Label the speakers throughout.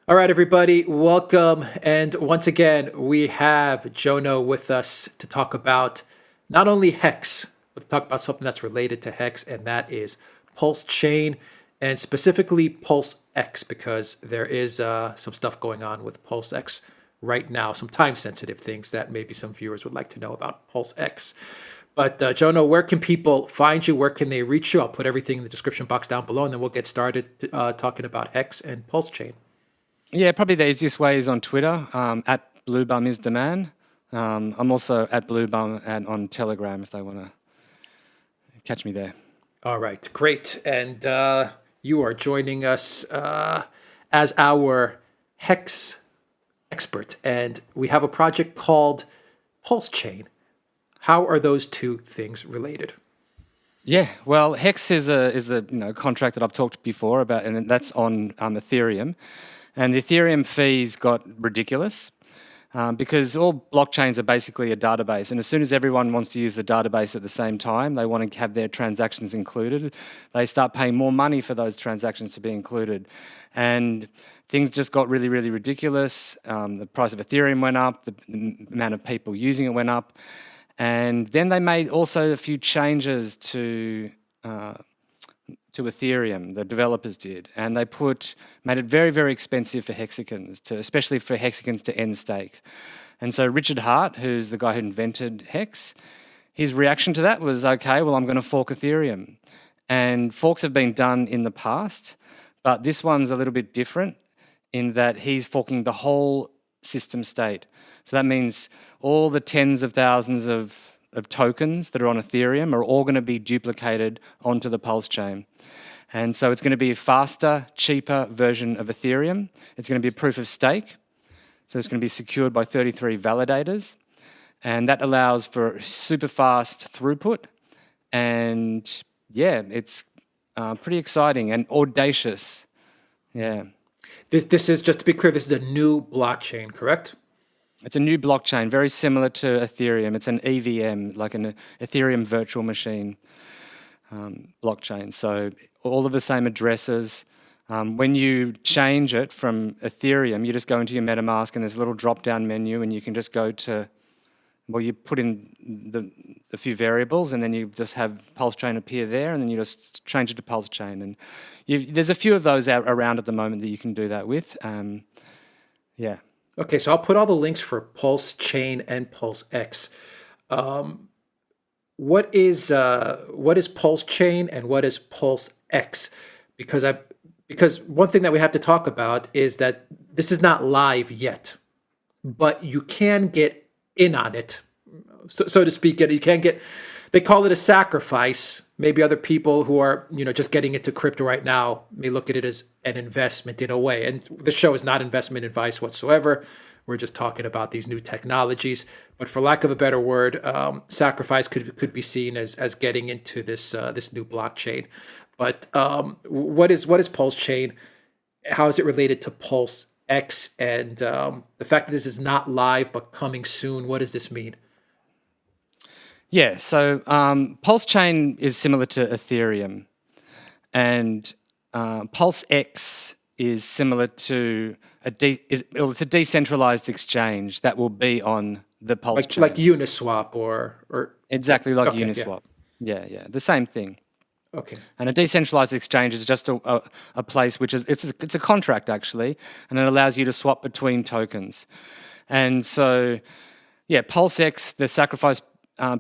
Speaker 1: All right, everybody, welcome. And once again, we have Jonno with us to talk about not only Hex, but to talk about something that's related to Hex, and that is PulseChain and specifically PulseX, because there is some stuff going on with PulseX right now, some time sensitive things that maybe some viewers would like to know about PulseX. But Jonno, where can people find you? Where can they reach you? I'll put everything in the description box down below, and then we'll get started talking about Hex and PulseChain.
Speaker 2: Yeah, probably the easiest way is on Twitter, at Bluebum is the man. I'm also at Bluebum and on Telegram if they want to catch me there.
Speaker 1: All right, great. And you are joining us as our Hex expert. And we have a project called PulseChain. How are those two things related?
Speaker 2: Yeah, well, Hex is a contract that I've talked before about, and that's on Ethereum. And the Ethereum fees got ridiculous because all blockchains are basically a database. And as soon as everyone wants to use the database at the same time, they want to have their transactions included. They start paying more money for those transactions to be included. And things just got really, really ridiculous. The price of Ethereum went up, the amount of people using it went up. And then they made also a few changes to Ethereum, the developers did, and they made it very, very expensive for hexagons, especially for hexagons to end stakes. And so Richard Hart, who's the guy who invented Hex, his reaction to that was, okay, well, I'm going to fork Ethereum. And forks have been done in the past, but this one's a little bit different in that he's forking the whole system state. So that means all the tens of thousands of tokens that are on Ethereum are all going to be duplicated onto the PulseChain. And so it's going to be a faster, cheaper version of Ethereum. It's going to be a proof of stake. So it's going to be secured by 33 validators. And that allows for super fast throughput. And yeah, it's pretty exciting and audacious. Yeah.
Speaker 1: This is, just to be clear, this is a new blockchain, correct?
Speaker 2: It's a new blockchain, very similar to Ethereum. It's an EVM, like an Ethereum virtual machine blockchain. So all of the same addresses. When you change it from Ethereum, you just go into your MetaMask and there's a little drop-down menu and you can just go to, well, you put in the few variables and then you just have PulseChain appear there and then you just change it to PulseChain. And there's a few of those out around at the moment that you can do that with. Yeah.
Speaker 1: Okay, so I'll put all the links for PulseChain and PulseX. What is PulseChain and what is PulseX? Because one thing that we have to talk about is that this is not live yet, but you can get in on it, so to speak. You can get. They call it a sacrifice. Maybe other people who are, just getting into crypto right now may look at it as an investment in a way. And the show is not investment advice whatsoever. We're just talking about these new technologies. But for lack of a better word, sacrifice could be seen as getting into this new blockchain. But what is PulseChain? How is it related to PulseX? And the fact that this is not live but coming soon, what does this mean?
Speaker 2: Yeah, so PulseChain is similar to Ethereum, and PulseX is similar to it's a decentralized exchange that will be on the PulseChain.
Speaker 1: Like Uniswap or
Speaker 2: exactly like
Speaker 1: okay,
Speaker 2: Uniswap. Yeah, the same thing.
Speaker 1: Okay.
Speaker 2: And a decentralized exchange is just a place which is it's a contract actually, and it allows you to swap between tokens. And so, yeah, PulseX, the sacrifice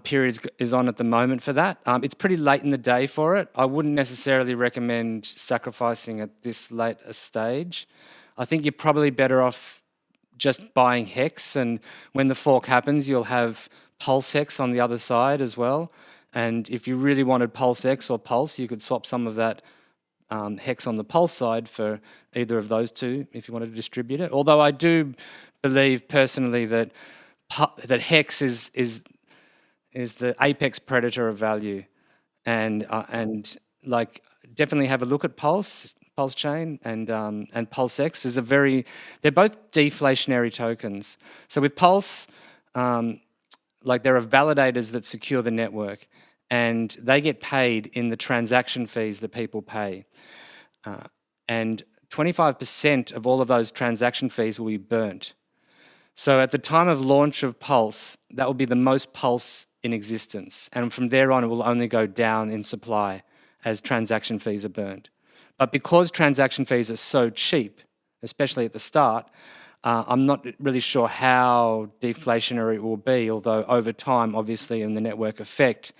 Speaker 2: period is on at the moment for that. It's pretty late in the day for it. I wouldn't necessarily recommend sacrificing at this late a stage. I think you're probably better off just buying Hex, and when the fork happens, you'll have PulseX on the other side as well. And if you really wanted PulseX or Pulse, you could swap some of that Hex on the Pulse side for either of those two if you wanted to distribute it. Although I do believe personally that Hex is the apex predator of value, and like definitely have a look at PulseChain and PulseX. They're both deflationary tokens. So with Pulse, like there are validators that secure the network, and they get paid in the transaction fees that people pay. And 25% of all of those transaction fees will be burnt. So at the time of launch of Pulse, that will be the most Pulse in existence. And from there on, it will only go down in supply as transaction fees are burnt. But because transaction fees are so cheap, especially at the start, I'm not really sure how deflationary it will be, although over time, obviously, in the network effect,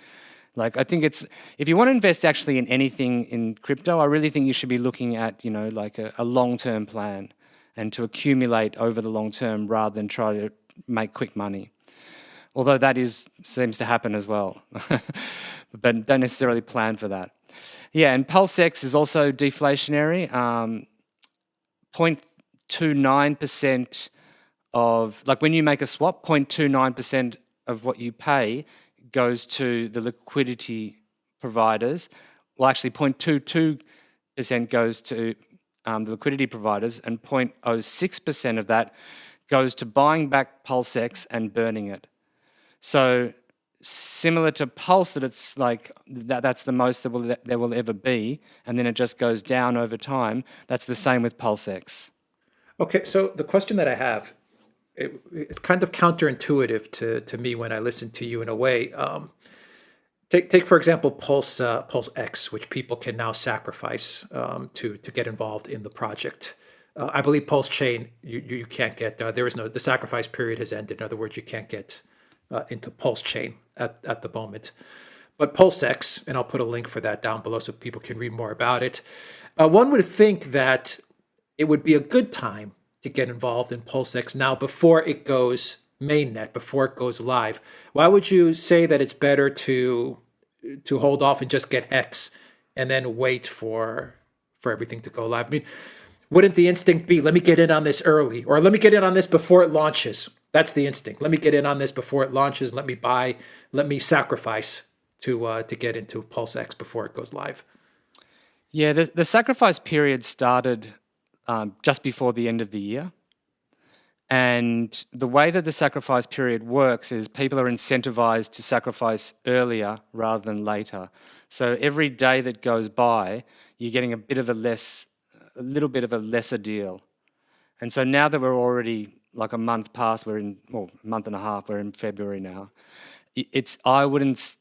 Speaker 2: like I think it's, if you want to invest actually in anything in crypto, I really think you should be looking at, like a long-term plan and to accumulate over the long term rather than try to make quick money. Although that seems to happen as well, but don't necessarily plan for that. Yeah, and PulseX is also deflationary. 0.29% of, like when you make a swap, 0.29% of what you pay goes to the liquidity providers. Well, actually 0.22% goes to the liquidity providers, and 0.06% of that goes to buying back PulseX and burning it. So similar to Pulse, that it's like that's the most there will ever be, and then it just goes down over time. That's the same with PulseX.
Speaker 1: Okay, so the question that I have, it's kind of counterintuitive to me when I listen to you in a way. Take for example Pulse X, which people can now sacrifice to get involved in the project. I believe PulseChain you can't get. There is no, the sacrifice period has ended. In other words, you can't get into PulseChain at the moment. But Pulse X, and I'll put a link for that down below so people can read more about it. One would think that it would be a good time to get involved in PulseX now before it goes mainnet, before it goes live. Why would you say that it's better to hold off and just get Hex and then wait for everything to go live? I mean, wouldn't the instinct be, let me get in on this early, or let me get in on this before it launches? That's the instinct. Let me get in on this before it launches. Let me sacrifice to get into PulseX before it goes live.
Speaker 2: Yeah, the sacrifice period started just before the end of the year. And the way that the sacrifice period works is people are incentivized to sacrifice earlier rather than later. So every day that goes by, you're getting a little bit of a lesser deal. And so now that we're already like a month past, a month and a half, we're in February now. I wouldn't,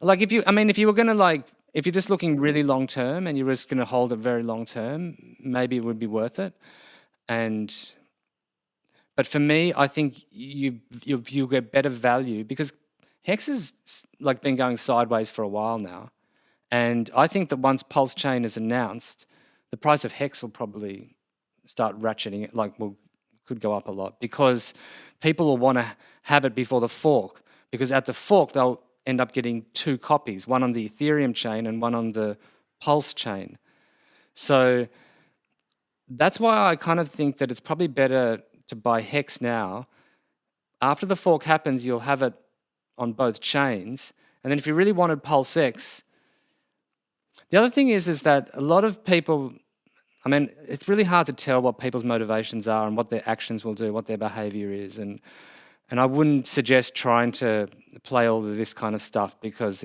Speaker 2: like if you were going to like, if you're just looking really long term and you're just going to hold it very long term, maybe it would be worth it. But for me, I think you'll get better value because Hex has like been going sideways for a while now, and I think that once PulseChain is announced, the price of Hex will probably start ratcheting it, could go up a lot because people will want to have it before the fork, because at the fork they'll end up getting two copies, one on the Ethereum chain and one on the Pulse chain. So that's why I kind of think that it's probably better to buy Hex now. After the fork happens, you'll have it on both chains. And then if you really wanted PulseX, the other thing is that a lot of people, I mean, it's really hard to tell what people's motivations are and what their actions will do, what their behavior is. And I wouldn't suggest trying to play all of this kind of stuff because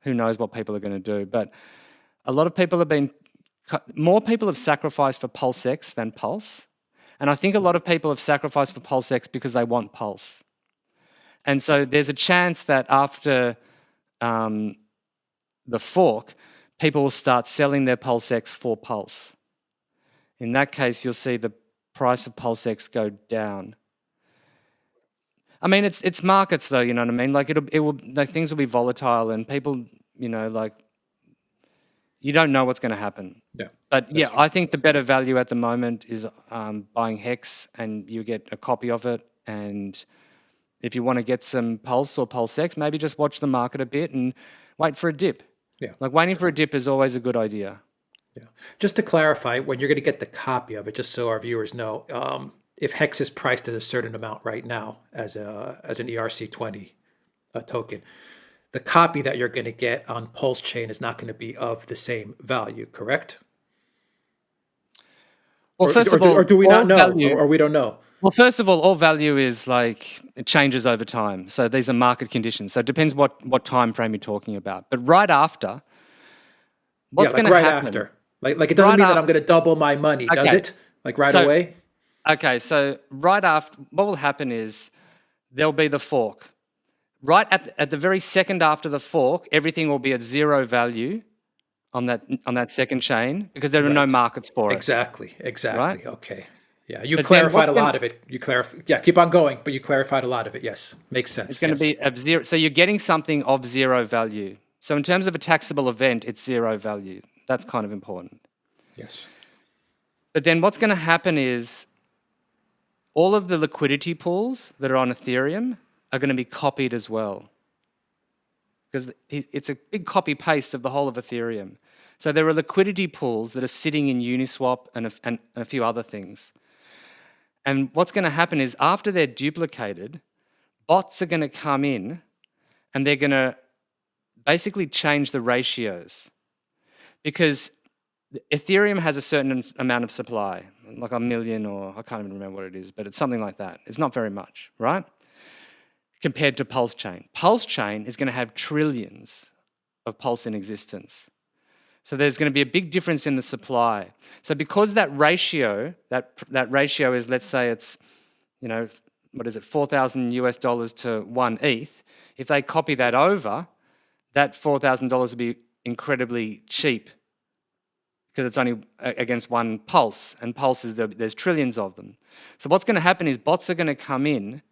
Speaker 2: who knows what people are going to do. But a lot of people more people have sacrificed for PulseX than Pulse. And I think a lot of people have sacrificed for PulseX because they want Pulse. And so there's a chance that after the fork, people will start selling their PulseX for Pulse. In that case, you'll see the price of PulseX go down. I mean, it's markets though, you know what I mean? Like things will be volatile and people, you don't know what's going to happen.
Speaker 1: Yeah.
Speaker 2: But yeah, true. I think the better value at the moment is buying Hex, and you get a copy of it. And if you want to get some Pulse or PulseX, maybe just watch the market a bit and wait for a dip.
Speaker 1: Yeah.
Speaker 2: Like waiting for a dip is always a good idea.
Speaker 1: Yeah. Just to clarify, when you're going to get the copy of it, just so our viewers know, if Hex is priced at a certain amount right now as an ERC20 token, the copy that you're going to get on PulseChain is not going to be of the same value, correct?
Speaker 2: Well, first of all,
Speaker 1: or do we not know,
Speaker 2: value,
Speaker 1: or we don't know?
Speaker 2: Well, first of all value is it changes over time. So these are market conditions. So it depends what time frame you're talking about. But right after, what's going to happen?
Speaker 1: After. Like it doesn't
Speaker 2: right
Speaker 1: mean that I'm
Speaker 2: after,
Speaker 1: going to double my money, does
Speaker 2: okay,
Speaker 1: it? Like right
Speaker 2: so
Speaker 1: away?
Speaker 2: so right after, what will happen is there'll be the fork. Right at the very second after the fork, everything will be at zero value on that second chain because there are no
Speaker 1: Right.
Speaker 2: markets for it,
Speaker 1: Exactly.
Speaker 2: right?
Speaker 1: Exactly. Okay. Yeah. You
Speaker 2: But then
Speaker 1: clarified
Speaker 2: what's
Speaker 1: a
Speaker 2: going
Speaker 1: lot of it. You clarify. Yeah. Keep on going, but you clarified a lot of it. Yes. Makes
Speaker 2: it's
Speaker 1: sense.
Speaker 2: going to
Speaker 1: Yes.
Speaker 2: be of zero. So you're getting something of zero value. So in terms of a taxable event, it's zero value. That's kind of important.
Speaker 1: Yes.
Speaker 2: But then what's going to happen is all of the liquidity pools that are on Ethereum are going to be copied as well, because it's a big copy paste of the whole of Ethereum. So there are liquidity pools that are sitting in Uniswap and a few other things. And what's going to happen is after they're duplicated, bots are going to come in and they're going to basically change the ratios, because Ethereum has a certain amount of supply, like a million, or I can't even remember what it is, but it's something like that. It's not very much, right? Compared to PulseChain. PulseChain is going to have trillions of pulse in existence. So there's going to be a big difference in the supply. So because that ratio is, let's say it's, what is it, 4,000 US dollars to 1 ETH, if they copy that over, that $4,000 will be incredibly cheap because it's only against one pulse, and pulses, there's trillions of them. So what's going to happen is bots are going to come in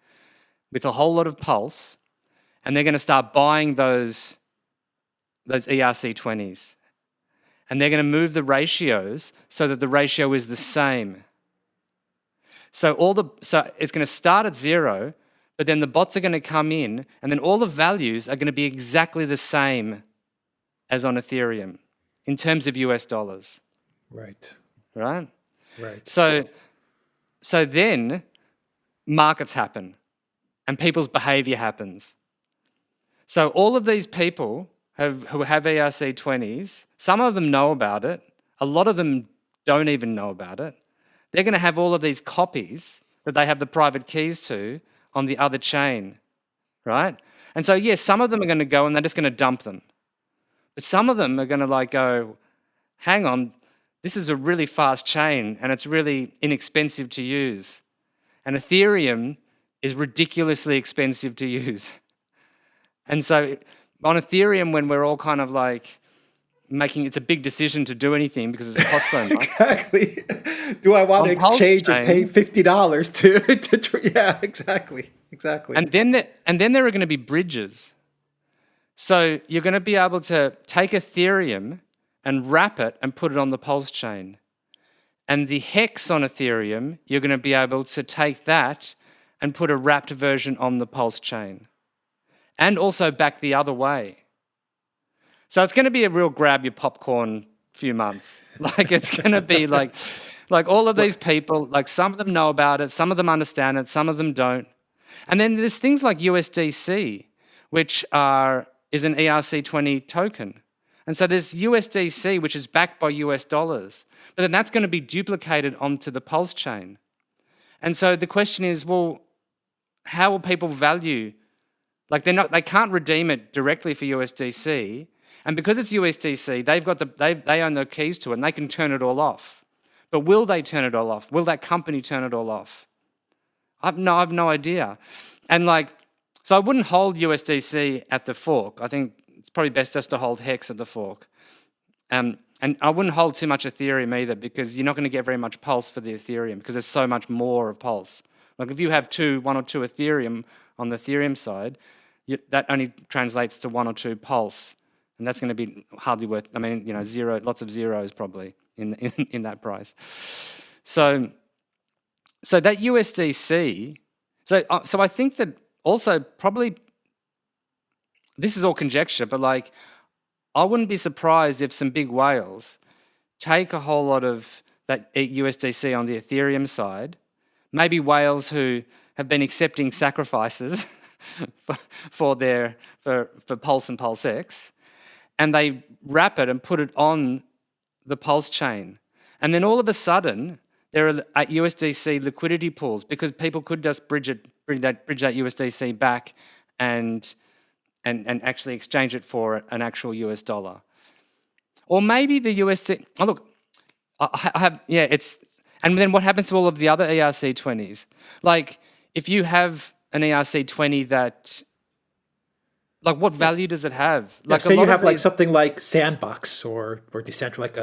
Speaker 2: with a whole lot of pulse, and they're going to start buying those ERC20s. And they're going to move the ratios so that the ratio is the same. So it's going to start at zero, but then the bots are going to come in, and then all the values are going to be exactly the same as on Ethereum in terms of US dollars,
Speaker 1: Right.
Speaker 2: right?
Speaker 1: Right.
Speaker 2: So then markets happen and people's behavior happens. So all of these people who have ERC20s, some of them know about it, a lot of them don't even know about it. They're going to have all of these copies that they have the private keys to on the other chain, right? And so, yes, some of them are going to go and they're just going to dump them. But some of them are going to go, hang on, this is a really fast chain and it's really inexpensive to use. And Ethereum is ridiculously expensive to use. And so on Ethereum, when we're all kind of it's a big decision to do anything because it costs so much.
Speaker 1: Exactly. Do I want to
Speaker 2: On
Speaker 1: exchange and pay
Speaker 2: PulseChain,
Speaker 1: $50 to yeah, exactly. Exactly.
Speaker 2: and then there are going to be bridges. So you're going to be able to take Ethereum and wrap it and put it on the PulseChain. And the hex on Ethereum, you're going to be able to take that and put a wrapped version on the PulseChain. And also back the other way. So it's going to be a real grab your popcorn few months. It's going to be like all of these people, some of them know about it, some of them understand it, some of them don't. And then there's things like USDC, which is an ERC20 token. And so there's USDC, which is backed by US dollars. But then that's going to be duplicated onto the Pulse chain. And so the question is, well, how will people value? They can't redeem it directly for USDC. And because it's USDC, they own the keys to it and they can turn it all off. But will they turn it all off? Will that company turn it all off? I have no idea. And so I wouldn't hold USDC at the fork. I think it's probably best just to hold Hex at the fork. And I wouldn't hold too much Ethereum either, because you're not going to get very much Pulse for the Ethereum because there's so much more of Pulse. If you have one or two Ethereum on the Ethereum side, that only translates to one or two Pulse. And that's going to be hardly worth, zero, lots of zeros probably in that price. So that USDC, so I think that also probably, this is all conjecture, but I wouldn't be surprised if some big whales take a whole lot of that USDC on the Ethereum side, maybe whales who have been accepting sacrifices for Pulse and PulseX, and they wrap it and put it on the Pulse chain. And then all of a sudden, there are USDC liquidity pools because people could just bridge that USDC back and actually exchange it for an actual US dollar. Or maybe the USD... Oh, look, I have, yeah, it's, and then what happens to all of the other ERC20s? Like, if you have an ERC20 that, like, what
Speaker 1: Yeah.
Speaker 2: value does it have?
Speaker 1: Yeah.
Speaker 2: Like, a
Speaker 1: Say you
Speaker 2: lot of
Speaker 1: have like
Speaker 2: these,
Speaker 1: something like Sandbox or Decentral, like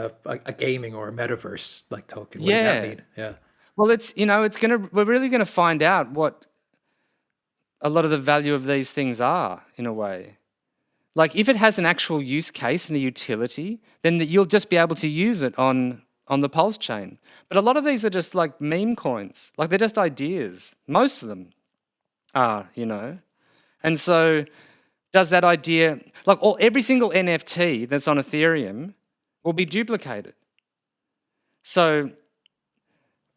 Speaker 1: a gaming or a metaverse like token. What does that
Speaker 2: yeah.
Speaker 1: mean? Yeah.
Speaker 2: Well, we're really gonna find out what a lot of the value of these things are in a way. Like, if it has an actual use case and a utility, then you'll just be able to use it on the Pulse chain. But a lot of these are just like meme coins. Like, they're just ideas. Most of them are. And so does that idea, like, every single NFT that's on Ethereum will be duplicated. So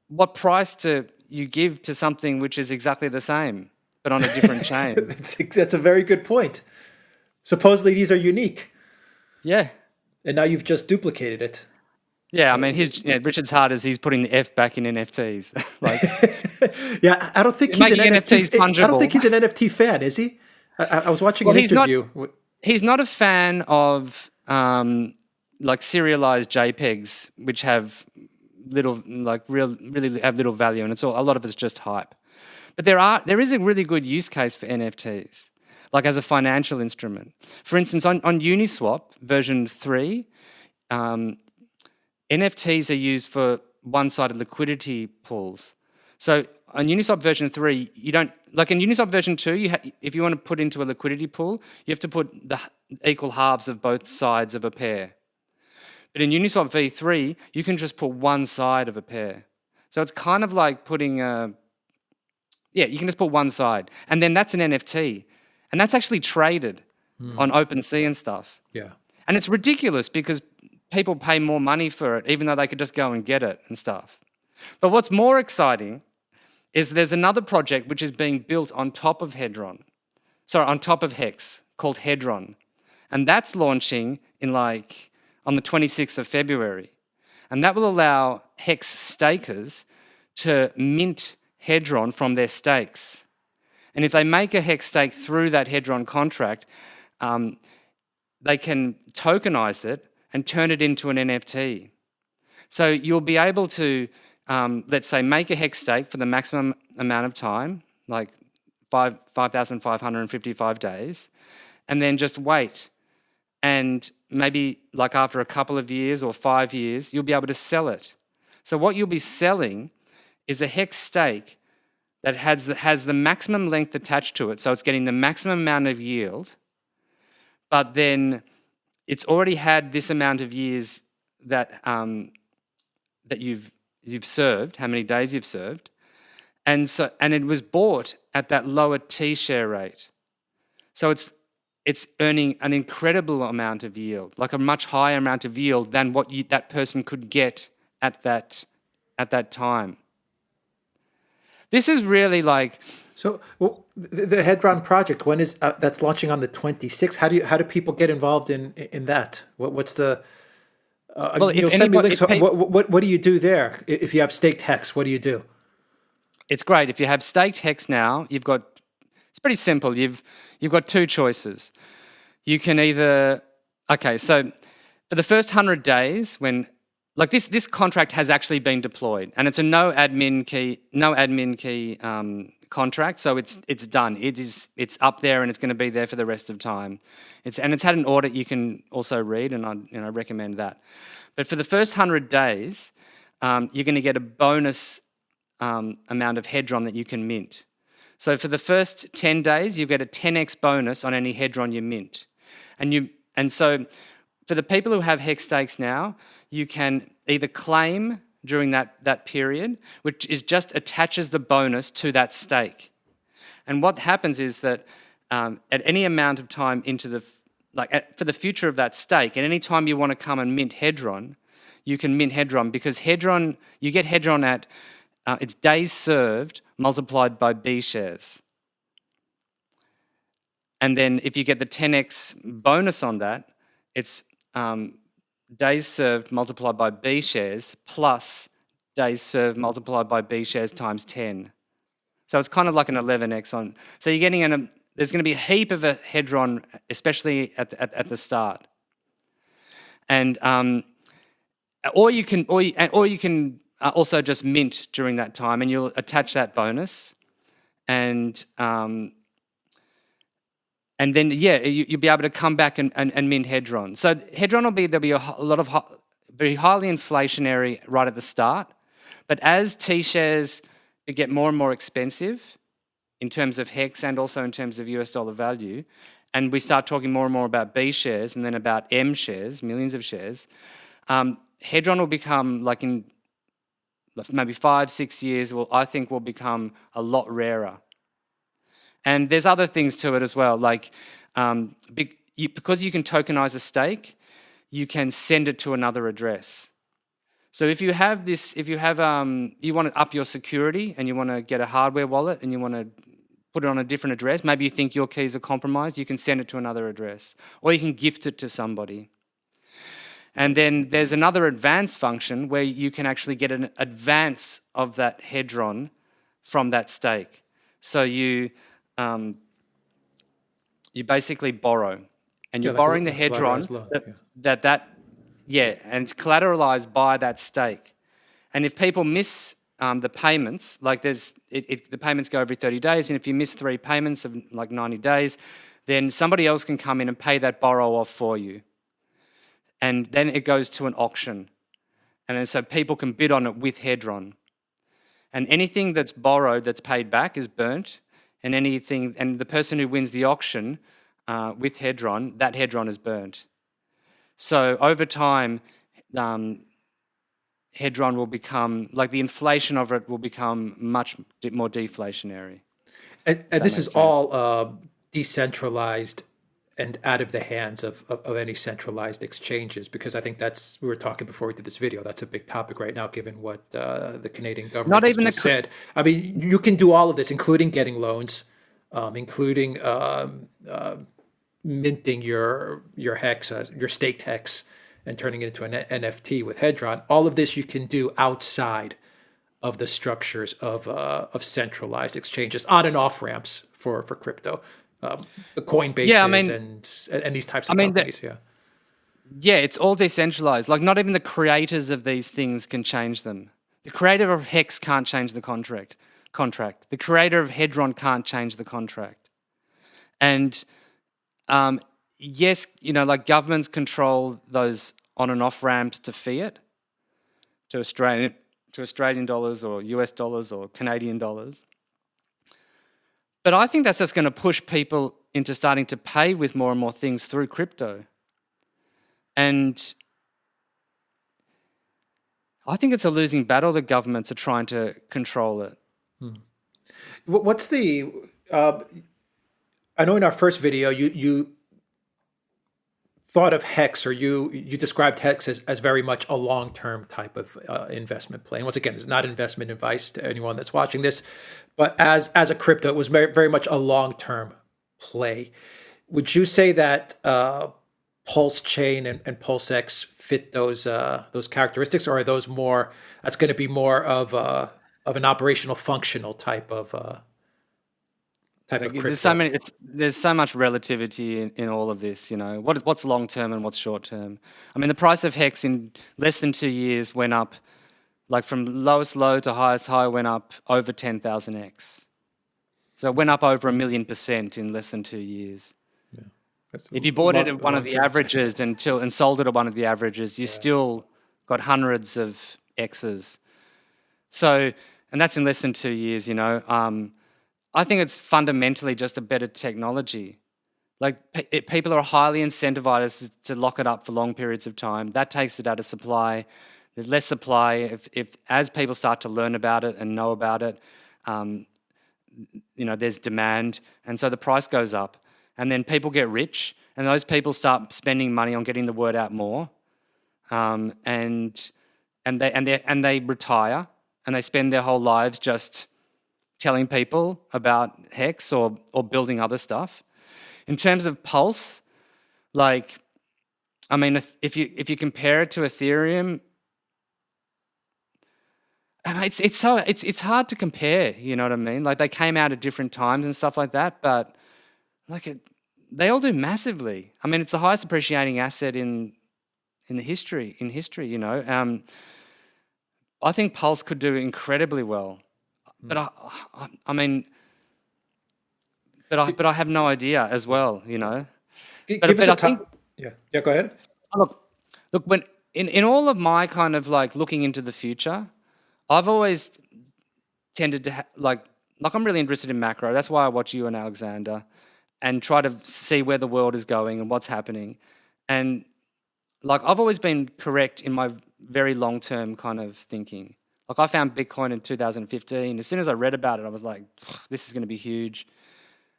Speaker 2: what price do you give to something which is exactly the same but on a different chain?
Speaker 1: That's a very good point. Supposedly these are unique,
Speaker 2: Yeah.
Speaker 1: and now you've just duplicated it.
Speaker 2: Yeah, I mean, Richard's hard as he's putting the F back in NFTs. Like,
Speaker 1: Yeah, I don't think he's an
Speaker 2: making
Speaker 1: NFT.
Speaker 2: NFTs
Speaker 1: I don't think
Speaker 2: fungible.
Speaker 1: he's an NFT fan, is he? I was watching
Speaker 2: Well,
Speaker 1: an interview.
Speaker 2: he's not a fan of like serialized JPEGs, which have really have little value, and a lot of it's just hype. But there is a really good use case for NFTs, like as a financial instrument. For instance, on Uniswap version 3, NFTs are used for one-sided liquidity pools. So on Uniswap version 3, you don't, like in Uniswap version 2, if you want to put into a liquidity pool, you have to put the equal halves of both sides of a pair. But in Uniswap v3, you can just put one side of a pair. So it's kind of like putting you can just put one side. And then that's an NFT. And that's actually traded on OpenSea and stuff.
Speaker 1: Yeah.
Speaker 2: And it's ridiculous because people pay more money for it, even though they could just go and get it and stuff. But what's more exciting is there's another project which is being built on top of on top of Hex, called Hedron. And that's launching on the 26th of February. And that will allow Hex stakers to mint Hedron from their stakes. And if they make a Hex stake through that Hedron contract, they can tokenize it and turn it into an NFT. So you'll be able to, let's say, make a Hex stake for the maximum amount of time, like 5,555 days, and then just wait. And maybe like after a couple of years or 5 years, you'll be able to sell it. So what you'll be selling is a Hex stake that has the maximum length attached to it, so it's getting the maximum amount of yield, but then it's already had this amount of years that that you've served, how many days you've served, and it was bought at that lower T share rate, so it's earning an incredible amount of yield, like a much higher amount of yield than what that person could get at that time. This is really like,
Speaker 1: So the Hedron project, when is that's launching on the 26th? How do people get involved in that? What's the
Speaker 2: well, if
Speaker 1: you'll send me
Speaker 2: anybody,
Speaker 1: links. What do you do there if you have staked Hex? What do you do?
Speaker 2: it's great. If you have staked Hex now, it's pretty simple. You've got two choices. You can either, okay, so for the first 100 days, when, like, this contract has actually been deployed, and it's a no admin key contract, so it's done. It's up there, and it's going to be there for the rest of time. It's had an audit you can also read, and I recommend that. But for the first 100 days, you're going to get a bonus amount of Hedron that you can mint. So for the first 10 days, you get a 10x bonus on any Hedron you mint. And so for the people who have Hex stakes now, you can either claim during that period, which is just attaches the bonus to that stake. And what happens is that at any amount of time for the future of that stake, at any time you want to come and mint Hedron, you can mint Hedron, because you get Hedron at it's days served multiplied by B shares. And then if you get the 10x bonus on that, it's days served multiplied by B shares plus days served multiplied by B shares times 10. So it's kind of like an 11x on. So you're getting there's going to be a heap of a Hedron, especially at the start. And or you can also just mint during that time, and you'll attach that bonus, and then you'll be able to come back and mint Hedron. So Hedron there'll be a lot of very highly inflationary right at the start, but as T shares get more and more expensive in terms of hex and also in terms of US dollar value, and we start talking more and more about B shares and then about M shares, millions of shares, Hedron will become, like in maybe 5-6 years, I think will become a lot rarer. And there's other things to it as well, like because you can tokenize a stake, you can send it to another address. So if you have you want to up your security and you want to get a hardware wallet and you want to put it on a different address, maybe you think your keys are compromised, you can send it to another address, or you can gift it to somebody. And then there's another advanced function where you can actually get an advance of that Hedron from that stake. So you basically borrow, and you're borrowing the Hedron and it's collateralized by that stake. And if people miss the payments, like the payments go every 30 days, and if you miss 3 payments of like 90 days, then somebody else can come in and pay that borrow off for you. And then it goes to an auction. And then so people can bid on it with Hedron. And anything that's borrowed that's paid back is burnt. And the person who wins the auction with Hedron, that Hedron is burnt. So over time, Hedron will become, like the inflation of it will become much more deflationary.
Speaker 1: And this is all decentralized and out of the hands of any centralized exchanges, because I think we were talking before we did this video, that's a big topic right now, given what the Canadian government has just said. I mean, you can do all of this, including getting loans, including minting your hex, your staked hex, and turning it into an NFT with Hedron. All of this you can do outside of the structures of centralized exchanges, on and off ramps for crypto, the Coinbases and these types of companies.
Speaker 2: It's all decentralized. Like not even the creators of these things can change them. The creator of Hex can't change the contract. The creator of Hedron can't change the contract. And yes, like governments control those on and off ramps to fiat, to Australian dollars or US dollars or Canadian dollars. But I think that's just going to push people into starting to pay with more and more things through crypto. And I think it's a losing battle. The governments are trying to control it.
Speaker 1: What's the... I know in our first video, you thought of Hex, or you described Hex as very much a long-term type of investment play. And once again, this is not investment advice to anyone that's watching this, but as a crypto, it was very, very much a long-term play. Would you say that PulseChain and PulseX fit those characteristics, or are those more? That's going to be more of an operational, functional type of crypto.
Speaker 2: There's so much relativity in all of this. What's long term and what's short term. I mean, the price of Hex in less than 2 years went up, like from lowest low to highest high, went up over 10,000x. So it went up over 1,000,000% in less than 2 years. If you bought it at one of the averages and sold it at one of the averages, you still got hundreds of X's. So, and that's in less than 2 years. I think it's fundamentally just a better technology. Like people are highly incentivized to lock it up for long periods of time. That takes it out of supply. There's less supply. If as people start to learn about it and know about it, there's demand, and so the price goes up. And then people get rich, and those people start spending money on getting the word out more, and they retire, and they spend their whole lives just telling people about Hex or building other stuff. In terms of Pulse, if you compare it to Ethereum, it's hard to compare. You know what I mean? Like they came out at different times and stuff like that, but they all do massively. I mean, it's the highest appreciating asset in in history. I think Pulse could do incredibly well, but I mean, but I have no idea as well.
Speaker 1: Give us
Speaker 2: But
Speaker 1: a
Speaker 2: I think
Speaker 1: time. Yeah. Go ahead.
Speaker 2: look, when in all of my kind of like looking into the future, I've always tended to like I'm really interested in macro. That's why I watch you and Alexander and try to see where the world is going and what's happening. And like I've always been correct in my very long-term kind of thinking. Like I found Bitcoin in 2015. As soon as I read about it, I was like, this is going to be huge.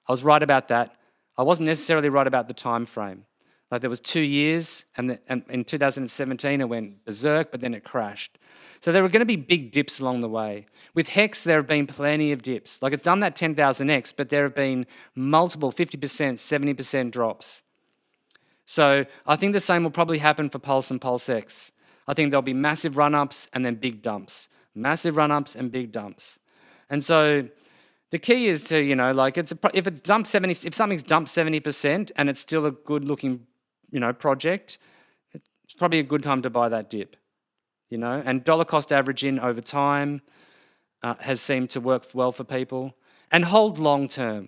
Speaker 2: I was right about that. I wasn't necessarily right about the time frame. Like there was 2 years, and in 2017 it went berserk, but then it crashed. So there were going to be big dips along the way. With Hex, there have been plenty of dips. Like it's done that 10,000x, but there have been multiple 50%, 70% drops. So I think the same will probably happen for Pulse and PulseX. I think there'll be massive run-ups and then big dumps. Massive run-ups and big dumps. And so the key is to, like if something's dumped 70% and it's still a good looking, project, it's probably a good time to buy that dip, and dollar cost averaging over time has seemed to work well for people, and hold long term.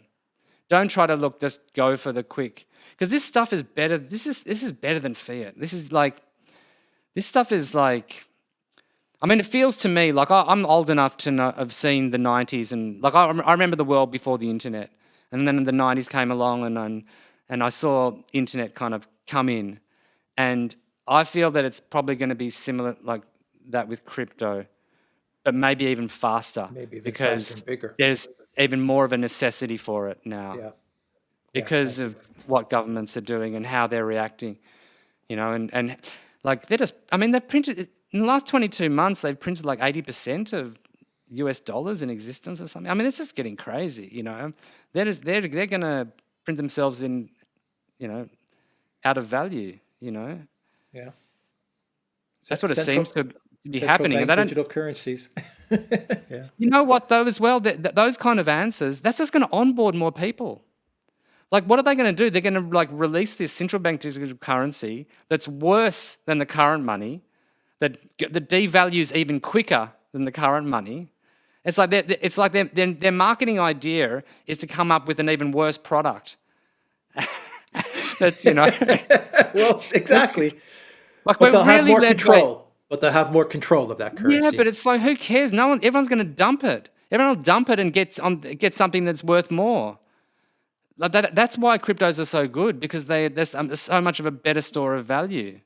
Speaker 2: Don't try to just go for the quick, because this stuff is better. This is better than fiat. This stuff is like, I mean, it feels to me like I'm old enough to have seen the 90s, and like I remember the world before the internet, and then the 90s came along, and I saw internet kind of come in, and I feel that it's probably going to be similar like that with crypto, but maybe even faster,
Speaker 1: Maybe even faster
Speaker 2: because
Speaker 1: and bigger.
Speaker 2: there's even more of a necessity for it now
Speaker 1: Yeah.
Speaker 2: because of what governments are doing and how they're reacting, and like they've printed in the last 22 months, they've printed like 80% of US dollars in existence or something. I mean, it's just getting crazy, they're going to print themselves in, out of value,
Speaker 1: Yeah.
Speaker 2: that's what it
Speaker 1: Central
Speaker 2: seems to be
Speaker 1: central
Speaker 2: happening. And
Speaker 1: bank
Speaker 2: they don't,
Speaker 1: digital currencies. Yeah.
Speaker 2: you know what though as well, those kind of answers, that's just going to onboard more people. Like, what are they going to do? They're going to like release this central bank digital currency that's worse than the current money, that devalues even quicker than the current money. It's like their marketing idea is to come up with an even worse product. That's
Speaker 1: Well, exactly.
Speaker 2: like
Speaker 1: But
Speaker 2: we're
Speaker 1: they'll have
Speaker 2: really
Speaker 1: more
Speaker 2: led by.
Speaker 1: control. But they'll have more control of that
Speaker 2: Yeah,
Speaker 1: currency.
Speaker 2: but it's like who cares? Everyone's going to dump it. Everyone will dump it and get something that's worth more. Like that's why cryptos are so good, because there's so much of a better store of value.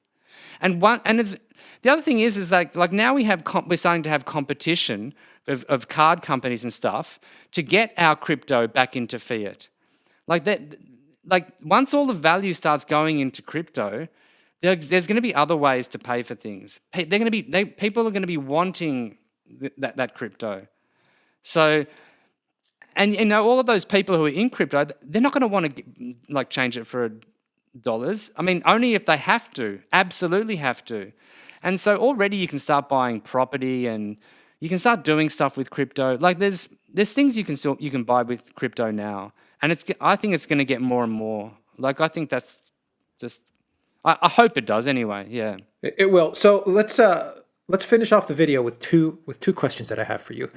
Speaker 2: And it's the other thing is like now we're starting to have competition of card companies and stuff to get our crypto back into fiat. Like that, like once all the value starts going into crypto, there's going to be other ways to pay for things. People are going to be wanting that crypto. So, and all of those people who are in crypto, they're not going to want to like change it for dollars. I mean, only if they have to, absolutely have to. And so already you can start buying property and you can start doing stuff with crypto. Like there's things you can buy with crypto now, and I think it's going to get more and more. Like I think that's just I hope it does anyway. Yeah.
Speaker 1: It will. So let's finish off the video with two questions that I have for you.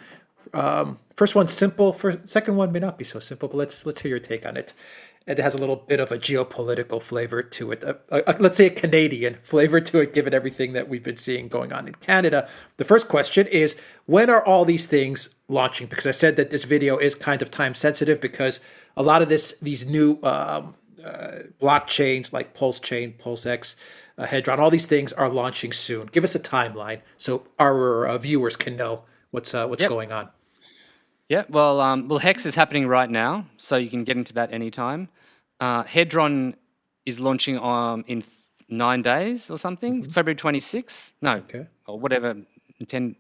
Speaker 1: First one's simple. Second one may not be so simple, but let's hear your take on it. It has a little bit of a geopolitical flavor to it. Let's say a Canadian flavor to it, given everything that we've been seeing going on in Canada. The first question is, when are all these things launching? Because I said that this video is kind of time sensitive, because a lot of these new blockchains like PulseChain, PulseX, Hedron, all these things are launching soon. Give us a timeline so our viewers can know what's going on.
Speaker 2: Yeah, well, Hex is happening right now, so you can get into that anytime. Hedron is launching in 9 days or something, February 26th. No,
Speaker 1: Okay.
Speaker 2: or whatever, 9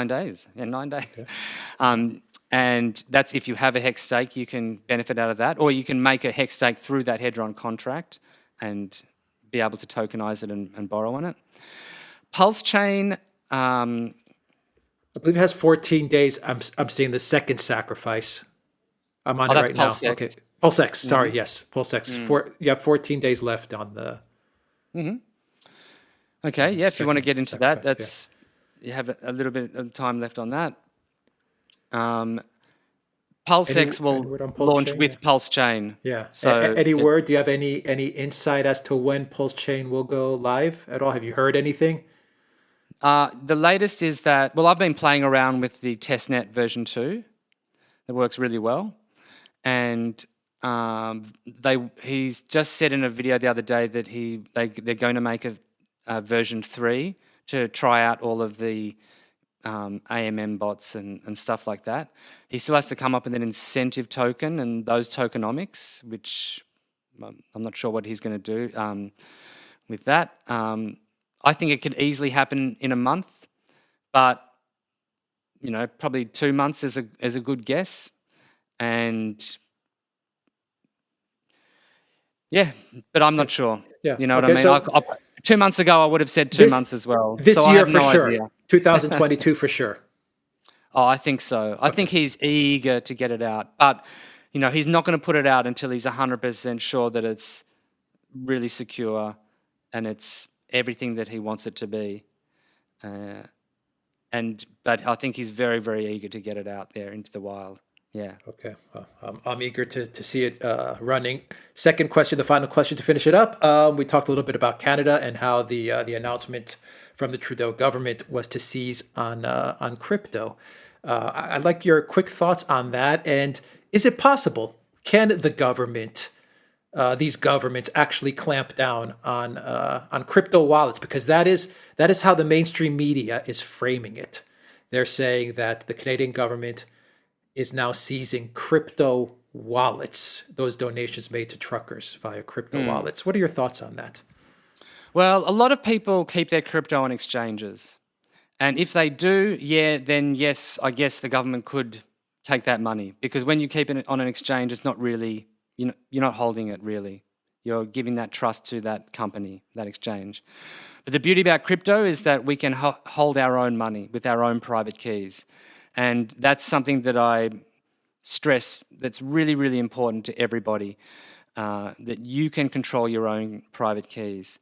Speaker 2: days. Yeah, 9 days.
Speaker 1: Okay.
Speaker 2: And that's if you have a Hex stake, you can benefit out of that, or you can make a Hex stake through that Hedron contract and be able to tokenize it and borrow on it. PulseChain.
Speaker 1: I believe it has 14 days. I'm seeing the second sacrifice. I'm on it
Speaker 2: That's
Speaker 1: right now.
Speaker 2: PulseX.
Speaker 1: Okay. PulseX. Sorry. Yes. PulseX. You have 14 days left on the.
Speaker 2: Okay, yeah, if you want to
Speaker 1: Second
Speaker 2: get into that,
Speaker 1: sacrifice.
Speaker 2: you have a little bit of time left on that.
Speaker 1: Yeah. Any
Speaker 2: PulseX
Speaker 1: any
Speaker 2: will
Speaker 1: word on
Speaker 2: launch
Speaker 1: PulseChain? Yeah.
Speaker 2: with PulseChain.
Speaker 1: Yeah.
Speaker 2: So
Speaker 1: Any word? Do you have any insight as to when PulseChain will go live at all? Have you heard anything?
Speaker 2: the latest is that, well, I've been playing around with the testnet version 2. That works really well. And he's just said in a video the other day that they're going to make a version 3 to try out all of the AMM bots and stuff like that. He still has to come up with an incentive token and those tokenomics, which I'm not sure what he's going to do with that. I think it could easily happen in a month, but probably 2 months is a good guess. And yeah, but I'm
Speaker 1: Yeah.
Speaker 2: not sure.
Speaker 1: Yeah.
Speaker 2: You know what I
Speaker 1: Okay.
Speaker 2: mean?
Speaker 1: So
Speaker 2: 2 months ago, I would have said two
Speaker 1: this
Speaker 2: months as well.
Speaker 1: this
Speaker 2: So I
Speaker 1: year
Speaker 2: have
Speaker 1: for
Speaker 2: no
Speaker 1: sure.
Speaker 2: idea.
Speaker 1: 2022 for sure.
Speaker 2: Oh, I think so. I
Speaker 1: Okay.
Speaker 2: think he's eager to get it out, but he's not going to put it out until he's 100% sure that it's really secure and it's everything that he wants it to be. Uh, but I think he's very, very eager to get it out there into the wild. Yeah.
Speaker 1: Okay. Well, I'm eager to see it running. Second question, the final question to finish it up. We talked a little bit about Canada and how the announcement from the Trudeau government was to seize on crypto. I'd like your quick thoughts on that. And is it possible? Can the government, these governments, actually clamp down on crypto wallets? Because that is how the mainstream media is framing it. They're saying that the Canadian government is now seizing crypto wallets, those donations made to truckers via crypto wallets. What are your thoughts on that?
Speaker 2: Well, a lot of people keep their crypto on exchanges. And if they do, yeah, then yes, I guess the government could take that money because when you keep it on an exchange, it's not really, you're not holding it really. You're giving that trust to that company, that exchange. But the beauty about crypto is that we can hold our own money with our own private keys. And that's something that I stress that's really, really important to everybody, that you can control your own private keys.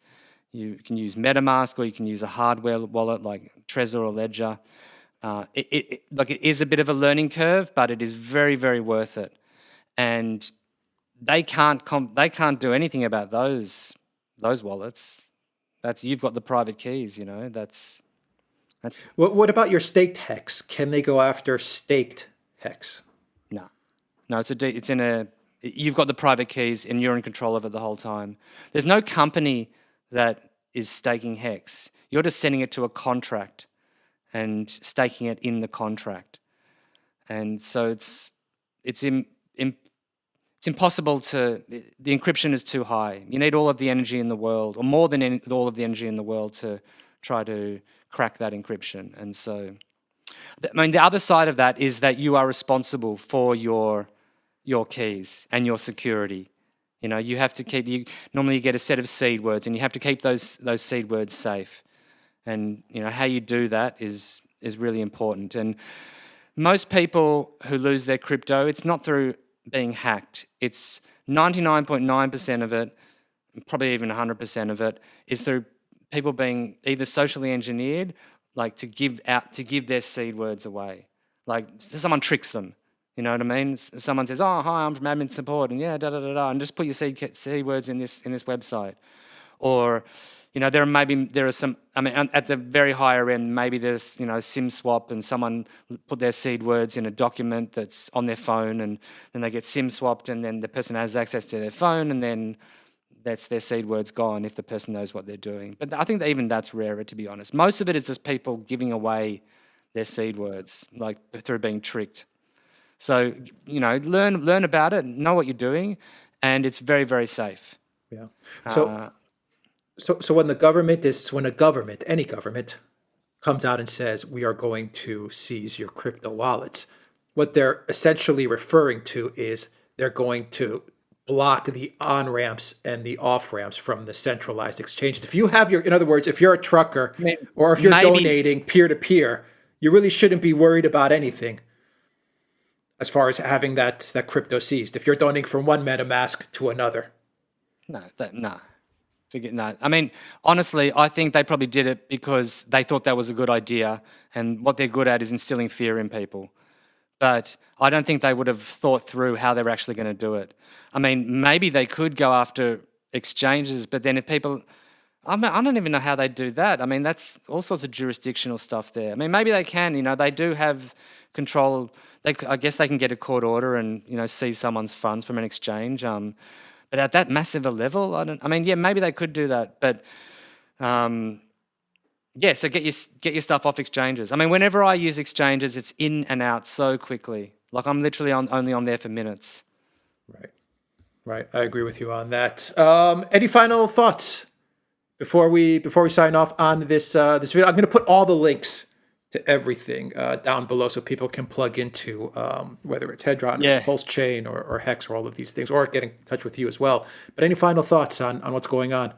Speaker 2: You can use MetaMask or you can use a hardware wallet like Trezor or Ledger. It is a bit of a learning curve, but it is very, very worth it. And they can't do anything about those wallets. You've got the private keys. That's
Speaker 1: What about your staked hex? Can they go after staked hex?
Speaker 2: no, no. You've got the private keys and you're in control of it the whole time. There's no company that is staking hex. You're just sending it to a contract and staking it in the contract. And so it's impossible the encryption is too high. You need all of the energy in the world, or more than all of the energy in the world to try to crack that encryption. And so, the other side of that is that you are responsible for your keys and your security. You have to normally you get a set of seed words and you have to keep those seed words safe. And how you do that is really important. And most people who lose their crypto, it's not through being hacked. It's 99.9% of it, probably even 100% of it, is through people being either socially engineered, like to give their seed words away. Like someone tricks them. You know what I mean? Someone says, "Oh, hi, I'm from admin support," and yeah, da da da da, and just put your seed words in this website. Or, there are some. I mean, at the very higher end, maybe there's SIM swap, and someone put their seed words in a document that's on their phone, and then they get SIM swapped, and then the person has access to their phone, and then that's their seed words gone if the person knows what they're doing. But I think that even that's rarer, to be honest. Most of it is just people giving away their seed words, like through being tricked. So learn about it, know what you're doing, and it's very, very safe.
Speaker 1: Yeah. So
Speaker 2: Uh,
Speaker 1: so when a government, any government, comes out and says we are going to seize your crypto wallets, what they're essentially referring to is they're going to block the on ramps and the off ramps from the centralized exchanges. If you have in other words, if you're a trucker
Speaker 2: I mean,
Speaker 1: or if you're
Speaker 2: maybe
Speaker 1: donating peer to peer, you really shouldn't be worried about anything as far as having that crypto seized. If you're donating from one MetaMask to another,
Speaker 2: no, no. Forget that. I mean, honestly, I think they probably did it because they thought that was a good idea, and what they're good at is instilling fear in people. But I don't think they would have thought through how they were actually going to do it. I mean, maybe they could go after exchanges, but then if people, I mean, I don't even know how they do that. I mean, that's all sorts of jurisdictional stuff there. I mean, maybe they can. They do have control. I guess they can get a court order and seize someone's funds from an exchange. But at that massive a level, I mean, yeah, maybe they could do that, but yeah. So get your stuff off exchanges. I mean, whenever I use exchanges, it's in and out so quickly. Like I'm literally only on there for minutes.
Speaker 1: Right. Right. I agree with you on that. Any final thoughts before we sign off on this this video? I'm going to put all the links to everything down below so people can plug into whether it's Hedron or PulseChain or Hex or all of these things, or get in touch with you as well. But any final thoughts on what's going on?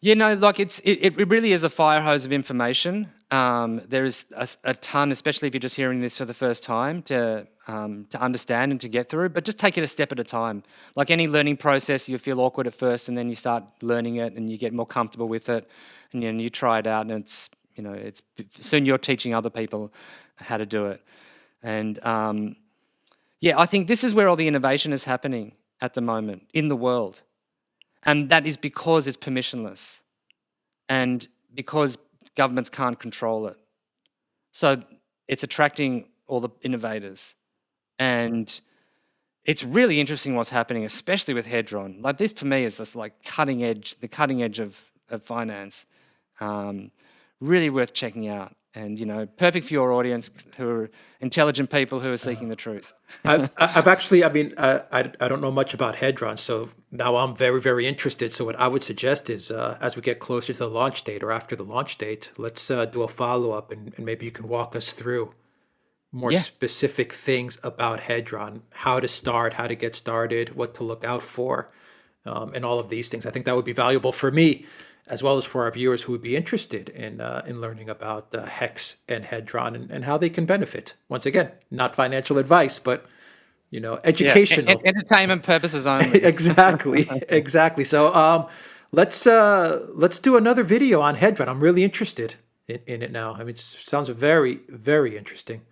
Speaker 2: Like it really is a fire hose of information. There is a ton, especially if you're just hearing this for the first time, to understand and to get through. But just take it a step at a time. Like any learning process, you feel awkward at first, and then you start learning it, and you get more comfortable with it, and you try it out, and it's soon you're teaching other people how to do it. And I think this is where all the innovation is happening at the moment in the world. And that is because it's permissionless and because governments can't control it. So it's attracting all the innovators. And it's really interesting what's happening, especially with Hedron. Like this for me is just like the cutting edge of finance. Really worth checking out. And, perfect for your audience who are intelligent people who are seeking the truth.
Speaker 1: I've actually, I don't know much about Hedron, so now I'm very, very interested. So what I would suggest is as we get closer to the launch date or after the launch date, let's do a follow-up and maybe you can walk us through more specific things about Hedron, how to start, how to get started, what to look out for, and all of these things. I think that would be valuable for me, as well as for our viewers who would be interested in learning about Hex and Hedron and how they can benefit. Once again, not financial advice, but educational,
Speaker 2: entertainment purposes only.
Speaker 1: exactly. So let's do another video on Hedron. I'm really interested in it now. I mean, it sounds very, very interesting.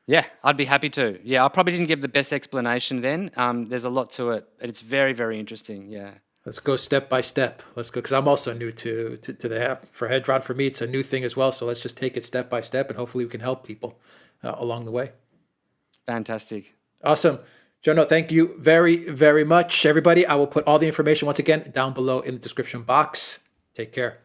Speaker 2: Yeah, I'd be happy to. Yeah, I probably didn't give the best explanation then. There's a lot to it, but it's very, very interesting. Yeah.
Speaker 1: Let's go step by step. Let's go, because I'm also new to the app. For Hedron, for me, it's a new thing as well. So let's just take it step by step, and hopefully we can help people along the way.
Speaker 2: Fantastic.
Speaker 1: Awesome. Jonno, thank you very, very much, everybody. I will put all the information once again down below in the description box. Take care.